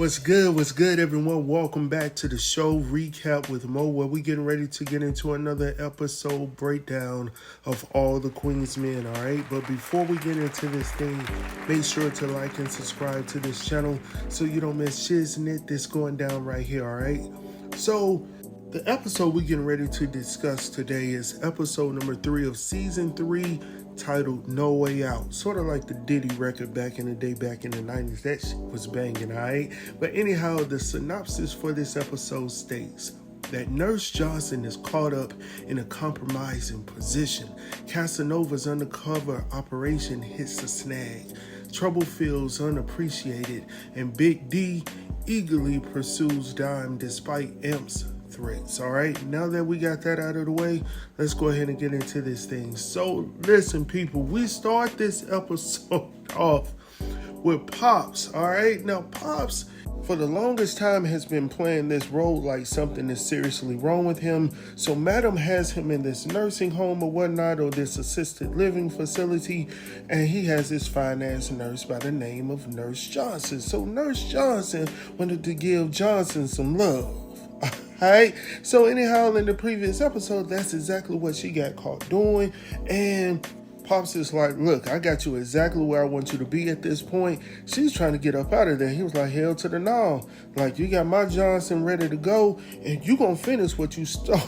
What's good, everyone? Welcome back to the show Recap with Mo, where we getting ready to get into another episode breakdown of all the Queen's Men, all right? But before we get into this thing, make sure to like and subscribe to this channel so you don't miss shiznit that's going down right here, all right? So, the episode we're getting ready to discuss today is episode number 3 of season 3, titled No Way Out. Sort of like the Diddy record back in the day, back in the 90s. That shit was banging, alright? But anyhow, the synopsis for this episode states that Nurse Johnson is caught up in a compromising position. Casanova's undercover operation hits a snag. Trouble feels unappreciated, and Big D eagerly pursues Dime despite Imp's threats. All right, now that we got that out of the way, let's go ahead and get into this thing. So listen, people, we start this episode off with Pops. All right, now Pops for the longest time has been playing this role like something is seriously wrong with him. So Madam has him in this nursing home or whatnot, or this assisted living facility, and he has this fine ass nurse by the name of Nurse Johnson. So Nurse Johnson wanted to give Johnson some love. Alright, so anyhow, in the previous episode, that's exactly what she got caught doing. And Pops is like, look, I got you exactly where I want you to be at this point. She's trying to get up out of there. He was like, hell to the no. Like, you got my Johnson ready to go, and you gonna finish what you stole.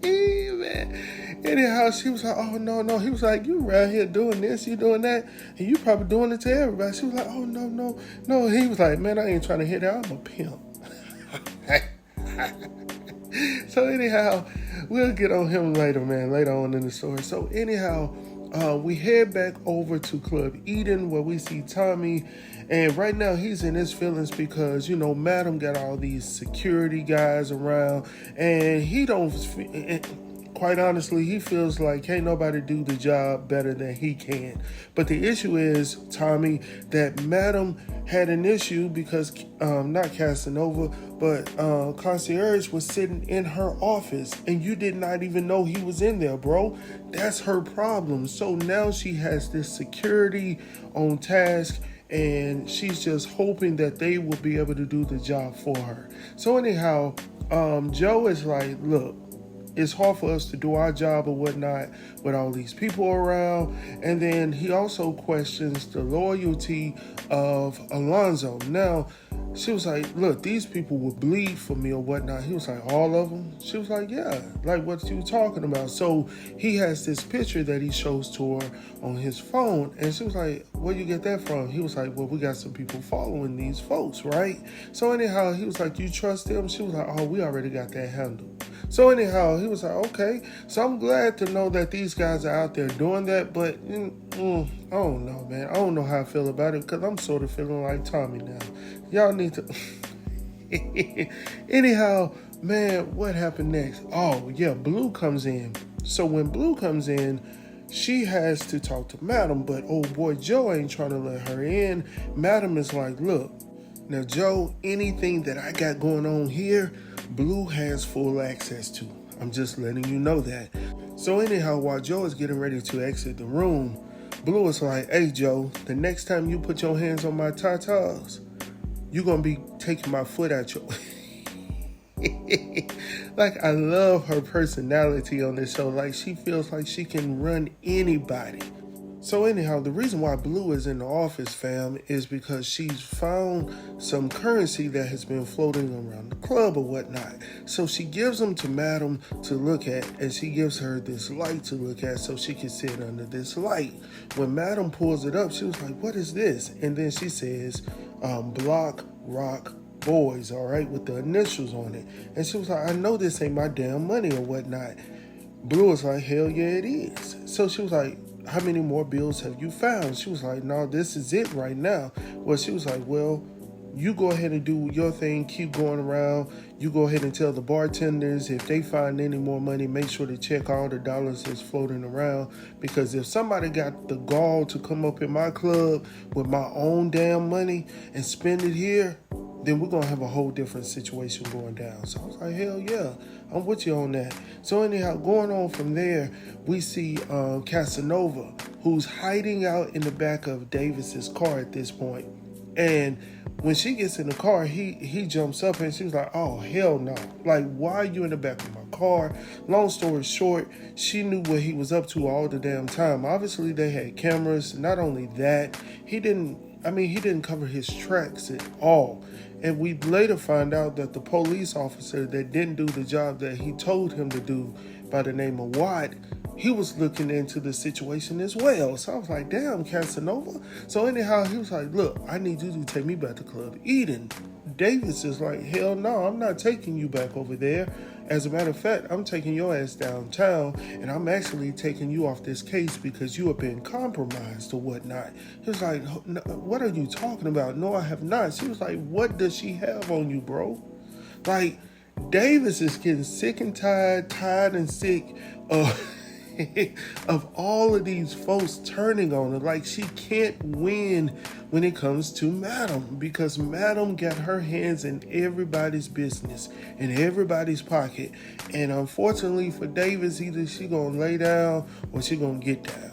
Man. Anyhow, she was like, oh, no. He was like, you around here doing this, you doing that, and you probably doing it to everybody. She was like, oh, no. He was like, man, I ain't trying to hit that. I'm a pimp. So anyhow, we'll get on him later, man, later on in the story. So anyhow, we head back over to Club Eden where we see Tommy, and right now he's in his feelings because, you know, Madam got all these security guys around, and he don't, quite honestly, he feels like can't nobody do the job better than he can. But the issue is, Tommy, that Madam had an issue because, not Casanova, but Concierge was sitting in her office and you did not even know he was in there, bro. That's her problem. So now she has this security on task, and she's just hoping that they will be able to do the job for her. So anyhow, Joe is like, look, it's hard for us to do our job or whatnot with all these people around. And then he also questions the loyalty of Alonzo. Now, she was like, look, these people will bleed for me or whatnot. He was like, all of them? She was like, yeah, like what you talking about? So he has this picture that he shows to her on his phone. And she was like, where you get that from? He was like, well, we got some people following these folks, right? So anyhow, he was like, you trust them? She was like, oh, we already got that handled. So anyhow, he was like, okay. So I'm glad to know that these guys are out there doing that, but I don't know, man. I don't know how I feel about it because I'm sort of feeling like Tommy now. Y'all need to... Anyhow, man, what happened next? Oh, yeah, Blue comes in. So when Blue comes in, she has to talk to Madam, but old boy Joe ain't trying to let her in. Madam is like, look, now, Joe, anything that I got going on here, Blue has full access to. I'm just letting you know that. So anyhow, while Joe is getting ready to exit the room, Blue is like, hey, Joe, the next time you put your hands on my tatas, you're going to be taking my foot out your... Like, I love her personality on this show. Like, she feels like she can run anybody. So anyhow, the reason why Blue is in the office, fam, is because she's found some currency that has been floating around the club or whatnot. So she gives them to Madam to look at, and she gives her this light to look at so she can sit under this light. When Madam pulls it up, she was like, what is this? And then she says, Block Rock Boys, all right, with the initials on it. And she was like, I know this ain't my damn money or whatnot. Blue was like, hell yeah, it is. So she was like, how many more bills have you found? She was like, no, this is it right now. Well, she was like, well, you go ahead and do your thing, keep going around. You go ahead and tell the bartenders if they find any more money, make sure to check all the dollars that's floating around. Because if somebody got the gall to come up in my club with my own damn money and spend it here, then we're going to have a whole different situation going down. So I was like, hell yeah, I'm with you on that. So anyhow, going on from there, we see Casanova, who's hiding out in the back of Davis's car at this point. And when she gets in the car, he jumps up and she's like, oh, hell no. Like, why are you in the back of my car? Long story short, she knew what he was up to all the damn time. Obviously, they had cameras. Not only that, he didn't cover his tracks at all. And we later find out that the police officer that didn't do the job that he told him to do by the name of Watt, he was looking into the situation as well. So I was like, damn, Casanova. So anyhow, he was like, look, I need you to take me back to Club Eden. Davis is like, hell no, I'm not taking you back over there. As a matter of fact, I'm taking your ass downtown, and I'm actually taking you off this case because you have been compromised or whatnot. He was like, what are you talking about? No, I have not. She was like, what does she have on you, bro? Like, Davis is getting sick and tired and sick of all of these folks turning on her. Like, she can't win when it comes to Madam, because Madam got her hands in everybody's business, in everybody's pocket. And unfortunately for Davis, either she gonna lay down or she gonna get down.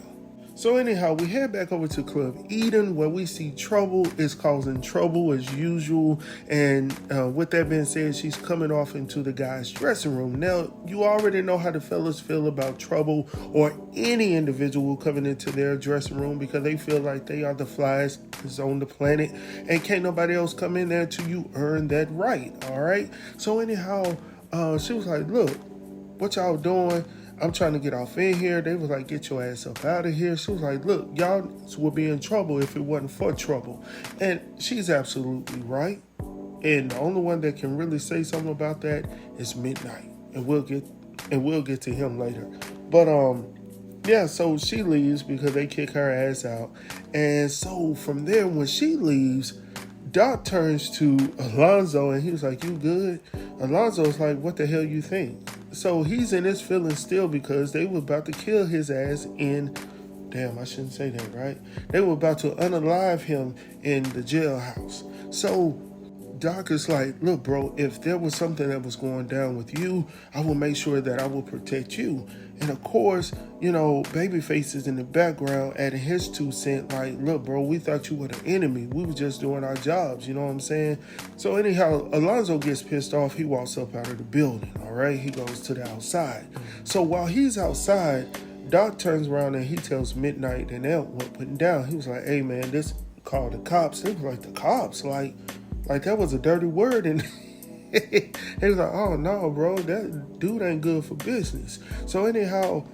So anyhow, we head back over to Club Eden, where we see Trouble is causing trouble as usual. And with that being said, she's coming off into the guy's dressing room. Now, you already know how the fellas feel about Trouble or any individual coming into their dressing room, because they feel like they are the flyest on the planet and can't nobody else come in there till you earn that right. All right. So anyhow, she was like, look, what y'all doing? I'm trying to get off in here. They was like, get your ass up out of here. She was like, look, y'all would be in trouble if it wasn't for Trouble. And she's absolutely right. And the only one that can really say something about that is Midnight. And we'll get to him later. But yeah, so she leaves because they kick her ass out. And so from there, when she leaves, Doc turns to Alonzo and he was like, you good? Alonzo's like, what the hell you think? So he's in his feelings still because they were about to kill his ass in, damn, I shouldn't say that, right? They were about to unalive him in the jailhouse. So Doc is like, look, bro, if there was something that was going down with you, I will make sure that I will protect you. And of course, you know, Babyface is in the background adding his 2 cents like, look, bro, we thought you were the enemy. We were just doing our jobs, you know what I'm saying? So anyhow, Alonzo gets pissed off. He walks up out of the building, all right? He goes to the outside. So while he's outside, Doc turns around and he tells Midnight and Elk what putting down. He was like, hey, man, this called the cops. They was like, the cops? Like that was a dirty word. And he was like, oh, no, bro, that dude ain't good for business. So anyhow,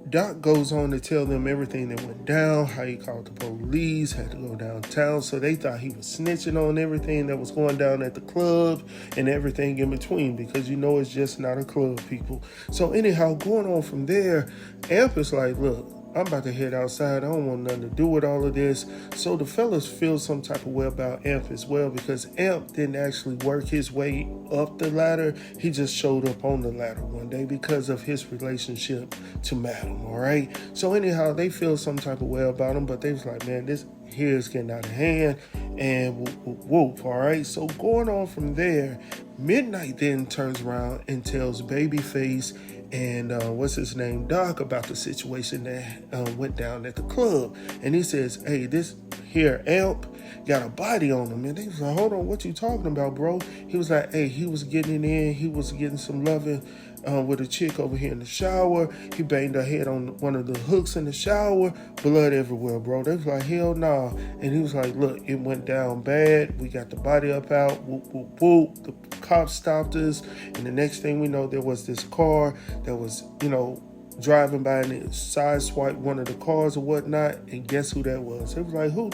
Doc goes on to tell them everything that went down, how he called the police, had to go downtown. So they thought he was snitching on everything that was going down at the club and everything in between, because you know it's just not a club, people. So anyhow, going on from there, Amp is like, look, I'm about to head outside. I don't want nothing to do with all of this. So the fellas feel some type of way about Amp as well, because Amp didn't actually work his way up the ladder. He just showed up on the ladder one day because of his relationship to Madam, all right? So anyhow, they feel some type of way about him, but they was like, man, this here is getting out of hand, and whoop, all right? So going on from there, Midnight then turns around and tells Babyface and what's his name, Doc, about the situation that went down at the club. And he says, hey, this here Amp got a body on him. And they was like, hold on, what you talking about, bro? He was like, hey, he was getting in. He was getting some loving with a chick over here in the shower. He banged her head on one of the hooks in the shower. Blood everywhere, bro. They was like, hell nah. And he was like, look, it went down bad. We got the body up out. Whoop, whoop, whoop. The cops stopped us. And the next thing we know, there was this car that was, you know, driving by and it sideswiped one of the cars or whatnot. And guess who that was? It was like, who?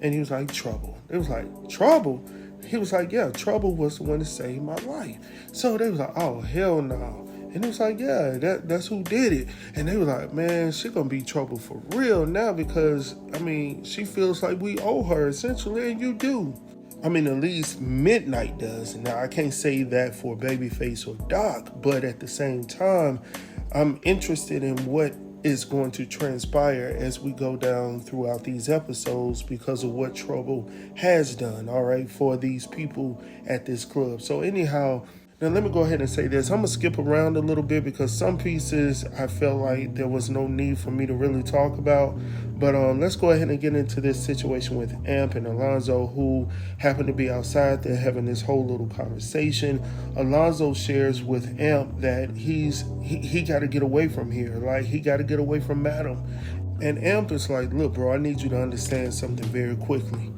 And he was like, Trouble. It was like, Trouble? He was like, yeah, Trouble was the one that saved my life. So they was like, oh, hell no. And he was like, yeah, that's who did it. And they was like, man, she gonna be Trouble for real now, because, I mean, she feels like we owe her, essentially, and you do. I mean, at least Midnight does. Now, I can't say that for Babyface or Doc, but at the same time, I'm interested in what is going to transpire as we go down throughout these episodes because of what Trouble has done, all right, for these people at this club. So anyhow, Now, let me go ahead and say this. I'm going to skip around a little bit because some pieces I felt like there was no need for me to really talk about. But let's go ahead and get into this situation with Amp and Alonzo, who happened to be outside there having this whole little conversation. Alonzo shares with Amp that he got to get away from here. Like, he got to get away from Madam. And Amp is like, look, bro, I need you to understand something very quickly.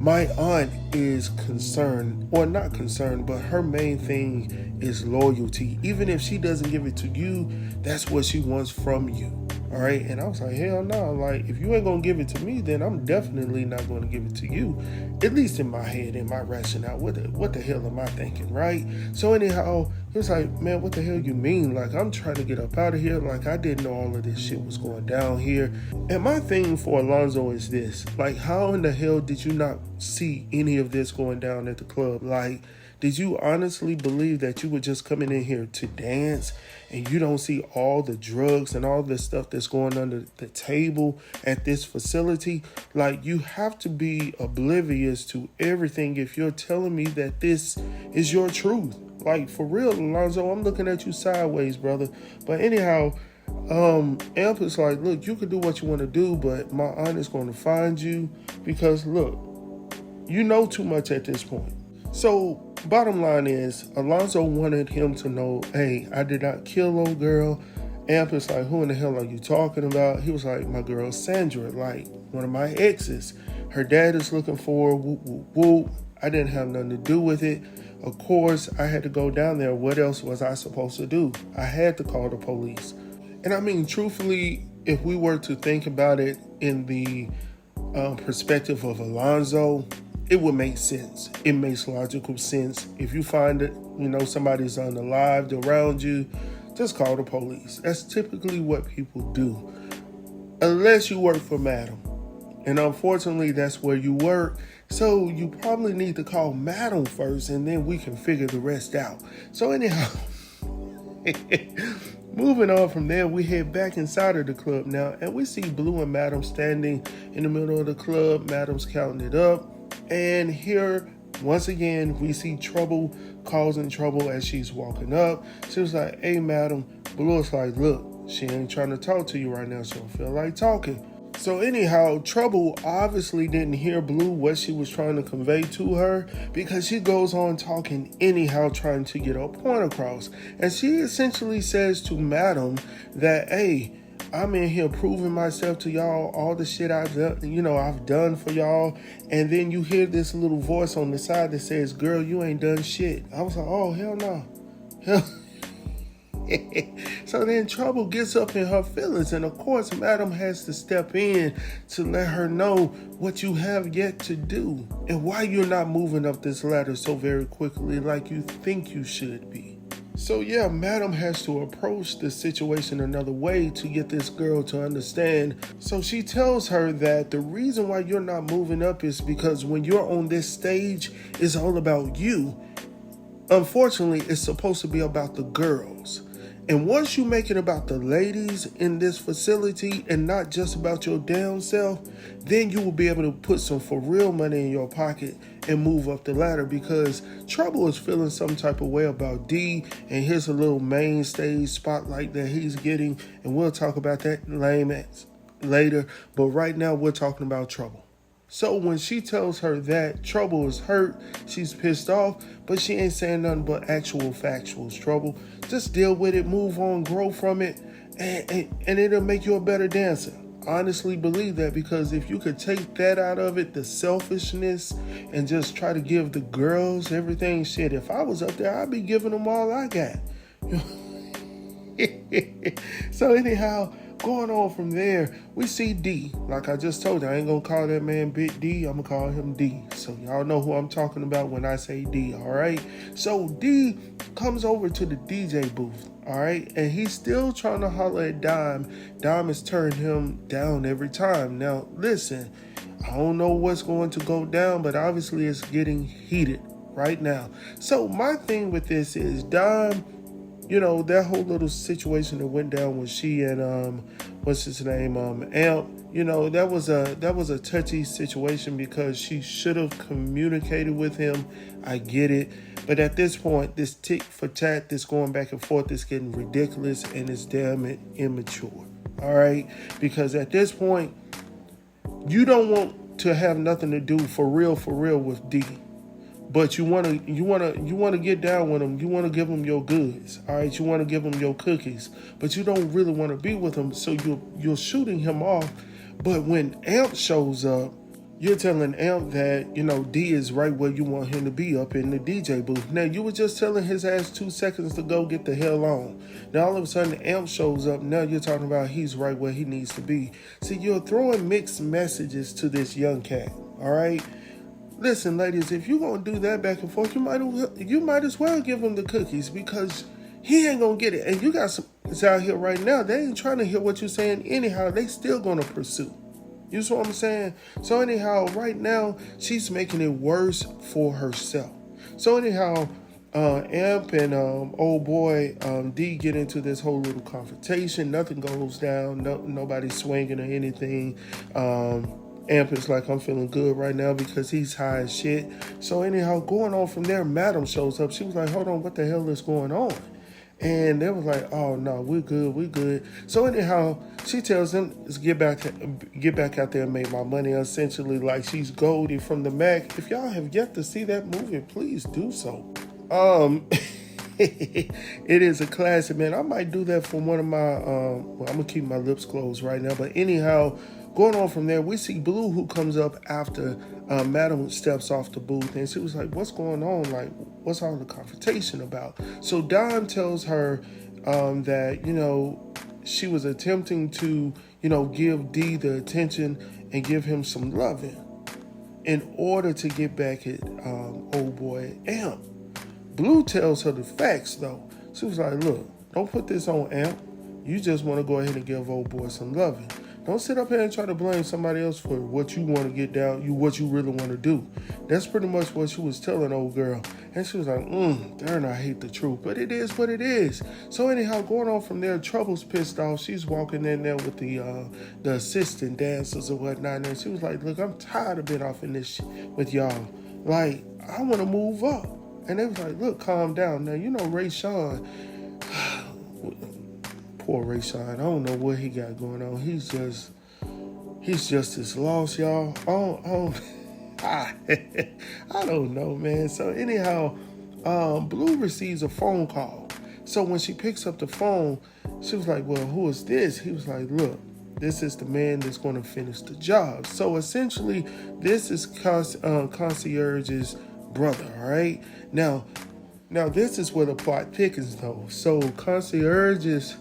My aunt is concerned, or not concerned, but her main thing is loyalty. Even if she doesn't give it to you, that's what she wants from you. All right. And I was like, hell no. Like, if you ain't going to give it to me, then I'm definitely not going to give it to you. At least in my head, in my rationale. What the hell am I thinking? Right. So anyhow, he was like, man, what the hell you mean? Like, I'm trying to get up out of here. Like, I didn't know all of this shit was going down here. And my thing for Alonzo is this. Like, how in the hell did you not see any of this going down at the club? Like, did you honestly believe that you were just coming in here to dance and you don't see all the drugs and all the stuff that's going under the table at this facility? Like, you have to be oblivious to everything if you're telling me that this is your truth. Like, for real, Alonzo, I'm looking at you sideways, brother. But anyhow, Amp is like, look, you can do what you want to do, but my aunt is going to find you because, look, you know too much at this point. So, bottom line is, Alonzo wanted him to know, hey, I did not kill old girl. Amp is like, who in the hell are you talking about? He was like, my girl Sandra, like one of my exes. Her dad is looking for her, whoop, whoop, whoop. I didn't have nothing to do with it. Of course, I had to go down there. What else was I supposed to do? I had to call the police. And I mean, truthfully, if we were to think about it in the perspective of Alonzo, it would make sense. It makes logical sense. If you find that, somebody's unalived around you, just call the police. That's typically what people do. Unless you work for Madam. And unfortunately, that's where you work. So you probably need to call Madam first, and then we can figure the rest out. So anyhow, moving on from there, we head back inside of the club now, and we see Blue and Madam standing in the middle of the club. Madam's counting it up. And here, once again, we see Trouble causing trouble as she's walking up. She was like, hey, Madam. Blue was like, look, she ain't trying to talk to you right now. She don't feel like talking. So anyhow, Trouble obviously didn't hear Blue what she was trying to convey to her because she goes on talking anyhow, trying to get her point across. And she essentially says to Madam that, hey, I'm in here proving myself to y'all, all the shit I've done, I've done for y'all. And then you hear this little voice on the side that says, girl, you ain't done shit. I was like, oh, hell no. So then Trouble gets up in her feelings. And of course, Madam has to step in to let her know what you have yet to do and why you're not moving up this ladder so very quickly like you think you should be. So yeah, Madam has to approach the situation another way to get this girl to understand. So she tells her that the reason why you're not moving up is because when you're on this stage, it's all about you. Unfortunately, it's supposed to be about the girls. And once you make it about the ladies in this facility and not just about your damn self, then you will be able to put some for real money in your pocket and move up the ladder, because Trouble is feeling some type of way about D, and here's a little main stage spotlight that he's getting, and we'll talk about that later. But right now we're talking about Trouble. So when she tells her that Trouble is hurt, she's pissed off, but she ain't saying nothing but actual factuals. Trouble, just deal with it, move on, grow from it, and it'll make you a better dancer. Honestly believe that, because if you could take that out of it, the selfishness, and just try to give the girls everything, shit, if I was up there, I'd be giving them all I got. So anyhow, going on from there, we see D. Like I just told you, I ain't gonna call that man Big D. I'm gonna call him D. So y'all know who I'm talking about when I say D, all right? So D comes over to the DJ booth, all right? And he's still trying to holler at Dime. Dime has turned him down every time. Now, listen, I don't know what's going to go down, but obviously it's getting heated right now. So my thing with this is Dime, that whole little situation that went down with she and what's his name, Amp, that was a touchy situation because she should have communicated with him. I get it, But at this point, this tick for tat, this going back and forth is getting ridiculous and it's damn immature. All right? Because at this point, you don't want to have nothing to do for real with D. But you want to get down with him. You want to give him your goods, all right? You want to give him your cookies, but you don't really want to be with him. So you're shooting him off. But when Amp shows up, you're telling Amp that D is right where you want him to be, up in the DJ booth. Now you were just telling his ass 2 seconds to go get the hell on. Now all of a sudden Amp shows up. Now you're talking about he's right where he needs to be. See, you're throwing mixed messages to this young cat, all right? Listen, ladies, if you're going to do that back and forth, you might as well give him the cookies, because he ain't going to get it. And you got some out here right now, they ain't trying to hear what you're saying anyhow. They still going to pursue. You see what I'm saying? So anyhow, right now, she's making it worse for herself. So anyhow, Amp and old boy D get into this whole little confrontation. Nothing goes down. Nobody's swinging or anything. Amp is like, I'm feeling good right now because he's high as shit. So anyhow, going on from there, Madam shows up. She was like, hold on, what the hell is going on? And they was like, oh no, we're good. So anyhow, she tells them, let's get back out there and make my money. Essentially, like, she's Goldie from the Mac. If y'all have yet to see that movie, please do so. It is a classic, man. I might do that for one of my I'm gonna keep my lips closed right now, but anyhow, going on from there, we see Blue, who comes up after Madam steps off the booth, and she was like, what's going on? Like, what's all the confrontation about? So Don tells her that, she was attempting to, give D the attention and give him some loving in order to get back at old boy Amp. Blue tells her the facts, though. She was like, look, don't put this on Amp. You just want to go ahead and give old boy some loving. Don't sit up here and try to blame somebody else for what you want to get down, what you really want to do. That's pretty much what she was telling old girl. And she was like, darn, I hate the truth. But it is what it is. So anyhow, going on from there, Trouble's pissed off. She's walking in there with the assistant dancers or whatnot. And she was like, look, I'm tired of being off in this shit with y'all. Like, I want to move up. And they was like, look, calm down. Now, Ray Sean, poor Ray Sean, I don't know what he got going on. He's just as lost, y'all. I don't know, man. So anyhow, Blue receives a phone call. So when she picks up the phone, she was like, well, who is this? He was like, look, this is the man that's going to finish the job. So essentially, this is Concierge's brother, all right? Now this is where the plot thickens, though. So Concierge's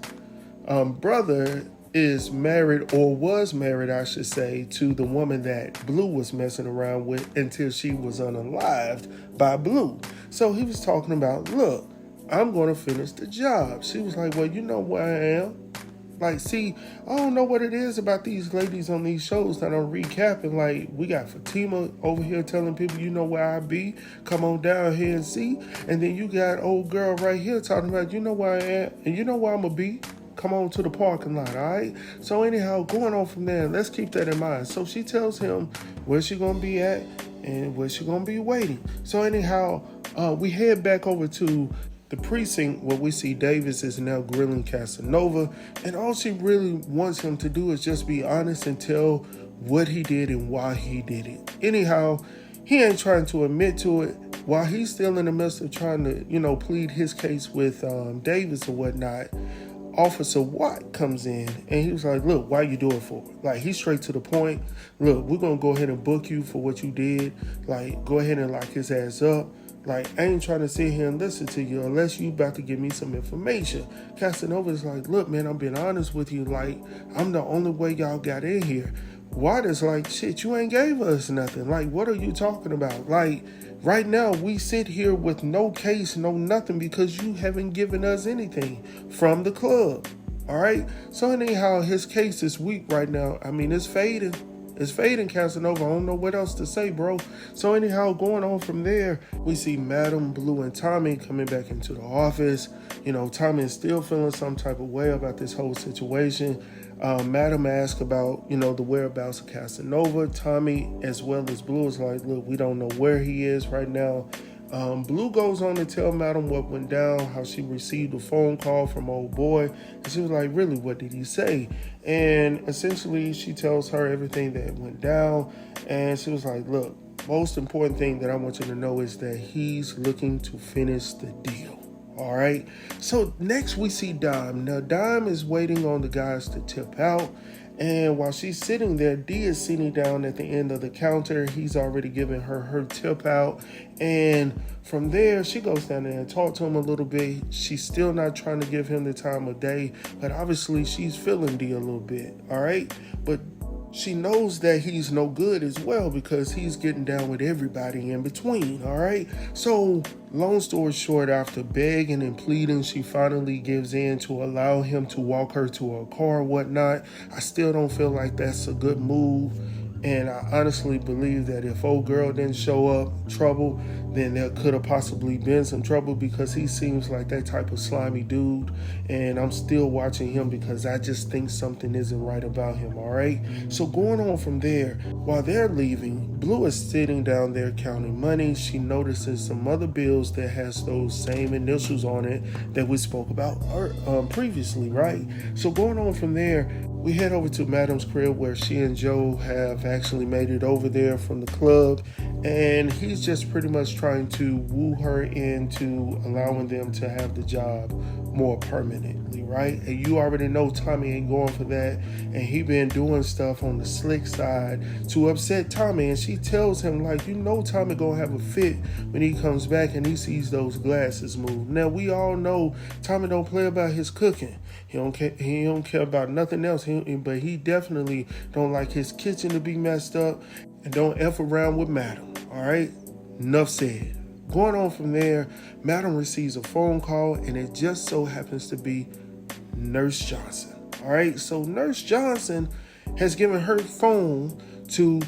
brother is married, or was married, I should say, to the woman that Blue was messing around with until she was unalived by Blue. So he was talking about, look, I'm going to finish the job. She was like, well, you know where I am. Like, see, I don't know what it is about these ladies on these shows that I'm recapping. Like, we got Fatima over here telling people, you know where I be. Come on down here and see. And then you got old girl right here talking about, you know where I am and you know where I'm going to be. Come on to the parking lot, all right? So anyhow, going on from there, let's keep that in mind. So she tells him where she going to be at and where she going to be waiting. So anyhow, we head back over to the precinct where we see Davis is now grilling Casanova, and all she really wants him to do is just be honest and tell what he did and why he did it. Anyhow, he ain't trying to admit to it while he's still in the midst of trying to, plead his case with Davis or whatnot. Officer Watt comes in and he was like, look, why you do it for? Like, he's straight to the point. Look, we're going to go ahead and book you for what you did. Like, go ahead and lock his ass up. Like, I ain't trying to sit here and listen to you unless you about to give me some information. Casanova's like, look, man, I'm being honest with you. Like, I'm the only way y'all got in here. Watt is like, shit, you ain't gave us nothing. Like, what are you talking about? Like, right now, we sit here with no case, no nothing, because you haven't given us anything from the club. All right? So anyhow, his case is weak right now. I mean, it's fading. It's fading, Casanova. I don't know what else to say, bro. So anyhow, going on from there, we see Madam, Blue, and Tommy coming back into the office. Tommy is still feeling some type of way about this whole situation. Madam asked about, the whereabouts of Casanova. Tommy, as well as Blue, is like, look, we don't know where he is right now. Blue goes on to tell Madam what went down, how she received a phone call from old boy. And she was like, really, what did he say? And essentially, she tells her everything that went down. And she was like, look, most important thing that I want you to know is that he's looking to finish the deal. All right. So next we see Dime. Now, Dime is waiting on the guys to tip out. And while she's sitting there, D is sitting down at the end of the counter. He's already given her tip out. And from there, she goes down there and talks to him a little bit. She's still not trying to give him the time of day, but obviously she's feeling D a little bit. All right. But she knows that he's no good as well because he's getting down with everybody in between, all right? So, long story short, after begging and pleading, she finally gives in to allow him to walk her to her car or whatnot. I still don't feel like that's a good move. And I honestly believe that if old girl didn't show up, trouble, then there could have possibly been some trouble because he seems like that type of slimy dude. And I'm still watching him because I just think something isn't right about him, all right? So going on from there, while they're leaving, Blue is sitting down there counting money. She notices some other bills that has those same initials on it that we spoke about previously, right? So going on from there, we head over to Madam's crib where she and Joe have actually made it over there from the club, and he's just pretty much trying to woo her into allowing them to have the job more permanently, right? And you already know Tommy ain't going for that, and he been doing stuff on the slick side to upset Tommy, and she tells him, like, you know Tommy gonna have a fit when he comes back and he sees those glasses move. Now, we all know Tommy don't play about his cooking. He don't care about nothing else, but he definitely don't like his kitchen to be messed up, and don't F around with Madam, all right? Enough said. Going on from there, Madam receives a phone call, and it just so happens to be Nurse Johnson, all right? So Nurse Johnson has given her phone to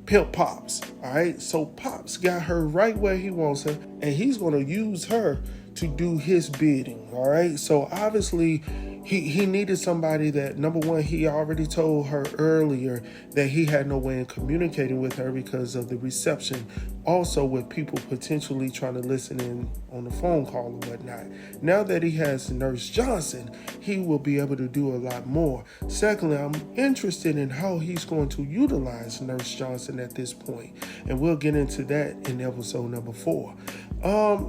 Pimp Pops, all right? So Pops got her right where he wants her, and he's going to use her to do his bidding, all right? So obviously, he needed somebody that, number one, he already told her earlier that he had no way in communicating with her because of the reception. Also, with people potentially trying to listen in on the phone call or whatnot. Now that he has Nurse Johnson, he will be able to do a lot more. Secondly, I'm interested in how he's going to utilize Nurse Johnson at this point, and we'll get into that in episode number 4.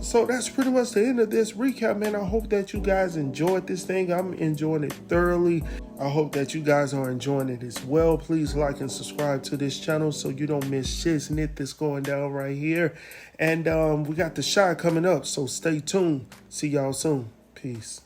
So that's pretty much the end of this recap, man. I hope that you guys enjoyed this thing. I'm enjoying it thoroughly. I hope that you guys are enjoying it as well. Please like and subscribe to this channel so you don't miss shiznit that's going down right here. And we got the shot coming up, so stay tuned. See y'all soon. Peace.